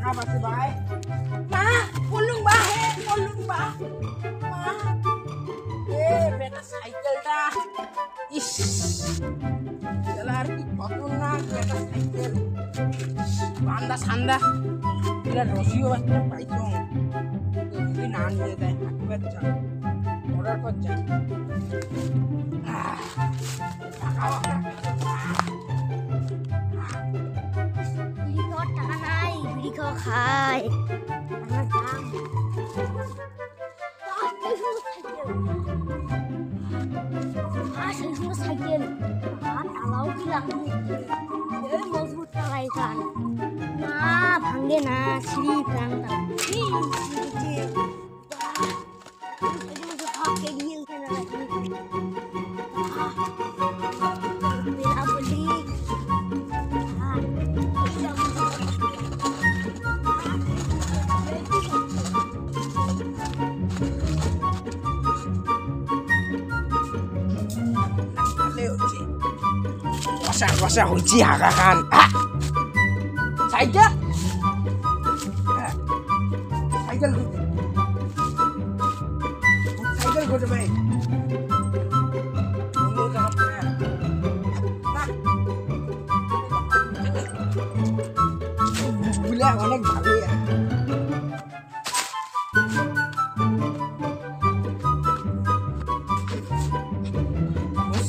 টাকা পাচ্ছে ভাই মা বললুম বা হে বললুম বা মা এ বেটা সাইকেলটা ইস চালার কি খতরনাক বেটা সাইকেল বান্দা সান্দা এরা রসিও একটা পাইছো যদি না নিয়ে যায় হাঁটবার চান অর্ডার কর যান টাকা নাই বিড়ি খাওয়া খায় আমার দাম সেই সময় সাইকেল তালাও কি লাগবে মজবুত তালাই খান না ভাঙে না সিঁড়ি প্রাণ Masa kunci hakakan Cycle Cycle Cycle go to bed Gula অনেক ভালো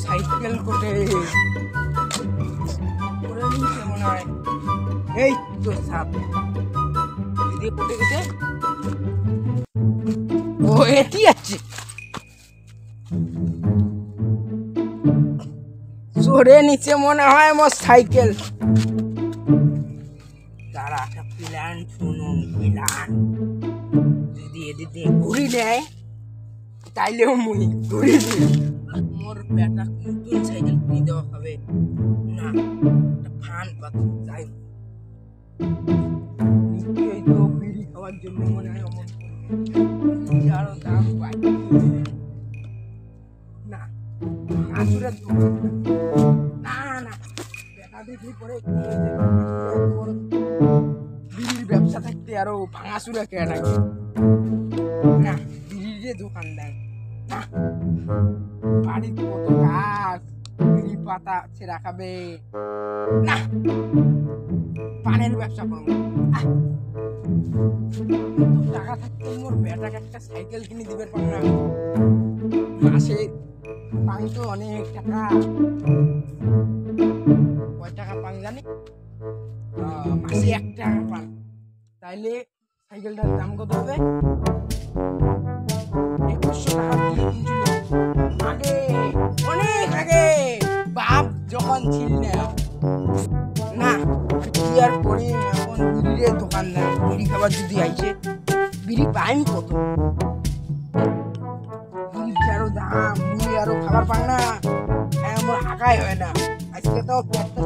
সাইকেল কোটে এই তো সাপ দিদি কোটে গেছে ও এটি আছে সরে নিচে মনে হয় মোর সাইকেল তারা একটা প্ল্যান শুনুন প্ল্যান যদি এদিকে ঘুরি নেয় তাইলেও মুই ঘুরি দিই মোর বেটা নতুন সাইকেল কিনে দেওয়া হবে না ফান পাতা যাই নিশ্চয়ই তো বিড়ি খাওয়ার জন্য মনে হয় অমন আরো দাম পাই না আসুরের না না বেটা দেখি পরে বিড়ির ব্যবসা থাকতে আরো ভাঙাচুরা কে নাকি না বিড়ির দোকান দেয় না বাড়ির কত গাছ বিড়ি পাতা ছেঁড়া খাবে না পানের ব্যবসা করবো টাকা থাকতে মোর বেটাকে একটা সাইকেল কিনে দিবে পারনা মাসে পাই তো অনেক টাকা কয় টাকা পান জানি মাসে 1 টাকা পান তাইলে সাইকেলটার দাম কত হবে 2100 টাকা দিয়ে কিনছিল আগে অনেক আগে বাপ যখন ছিল না কি আর করি এখন বিড়ির দোকান না বিড়ি খাবার যদি আইছে বিড়ি পাইন কত বিড়ি আরো দাম মুড়ি আরো খাবার পান না আমার হাঁকাই হয় না আজকে তো পেটটা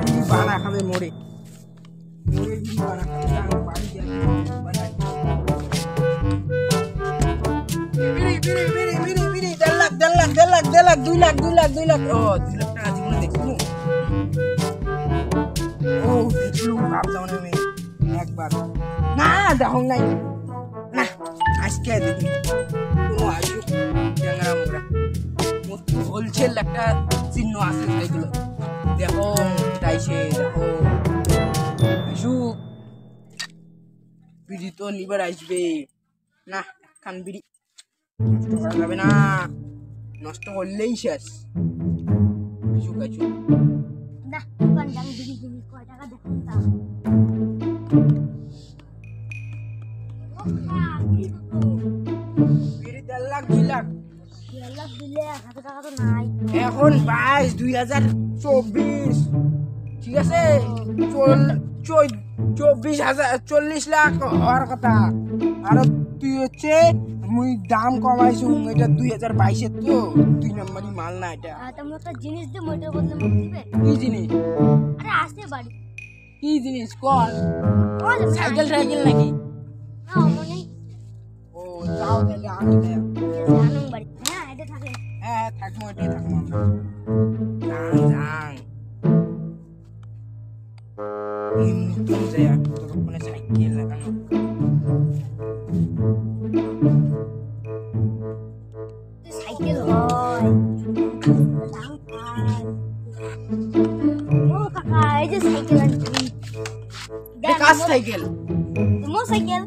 বিড়ি বানা খাবে মোড়ে মোড়ে বিড়ি বানা খাবে বাড়ি যাই বানাই বিড়ি 1.5 লাখ 2 লাখ 2 লাখ ও 2 লাখ টাকা জীবনে দেখলু ও দেখলু ভাবতাম না আমি একবার না দেখুন নাই না আজকে দেখি কোনো আসুক ট্যাংরা মুখরা হোলসেল একটা চিহ্ন আছে এগুলো দেখো তাইছে দেখো আসুক বিড়ি তো নিবার আসবে না একখান বিড়ি নষ্ট করা যাবে না নষ্ট করলেই শেষ আসুক আসুক না দোকান যান বিড়ি কিনি কয় টাকা দেখুন তা বিড়ি 1.5 লাখ 2 লাখ 1.5 লাখ দিলে 1,000 টাকা তো নাই এখন 22 2024 ঠিক আছে 40 লাখ হওয়ার কথা আর তুই হচ্ছে মুই দাম কমাইছু এটা 2022 তো 2 নম্বরই মাল না এটা তোমরা একটা জিনিস দিয়ে মোটর বদলে মুখ দিবে কি জিনিস আরে আসতে বাড়ি কি জিনিস কোন সাইকেল নাকি না মনে ও যাও তাহলে আমি জানুন বাড়ি হ্যাঁ এটা থাকে হ্যাঁ থাকবো এটাই থাকবো যাং বলে ততক্ষণে সাইকেল লাগানো সাইকেল হয় দাম খায়। ও কাকা এই যে সাইকেল আনছি কার সাইকেল তোমার সাইকেল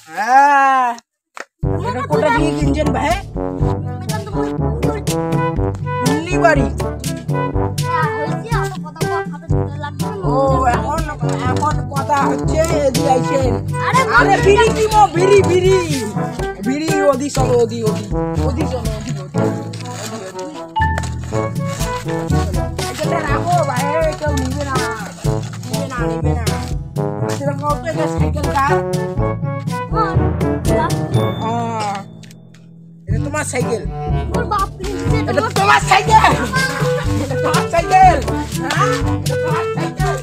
হ্যাঁ এটা কোটা দিয়ে কিনছেন ভাই মেটান তো মই দিল্লি বাড়ি হইছে আর কথা কথা লাগবে ও এখন এখন কথা হচ্ছে এদি আইছেন আরে আরে বিড়ি দিমো বিড়ি বিড়ি বিড়ি ওদি চলো ওদি ওদি ওদি চলো ওদি ওদি এটা রাখো ভাই কেউ নিবে না নিবে না নিবে না সেরকম তো এটা সাইকেল কার এটা তোমার সাইকেল মোর বাপ কিনছে এটা তোমার সাইকেল এটা তোমার সাইকেল হ্যাঁ এটা তোমার সাইকেল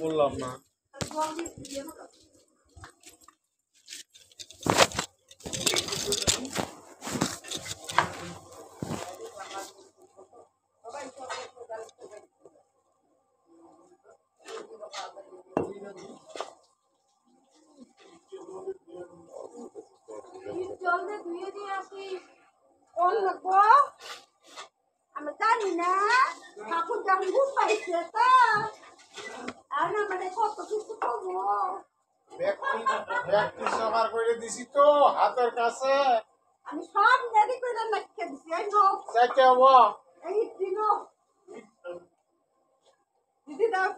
বললাম না জলদি ধুয়ে দিয়ে আসি কোন লাগবো আমি জানি না ঠাকুর যেমন ঘুম পাইছে তো আর না মানে কত কিছু করবো ব্যক্তি সবার করে দিছি তো হাতের কাছে আমি সব রেডি করে রাখতে দিছি এই নো চাইতে হব এই দিনো দিদি দাও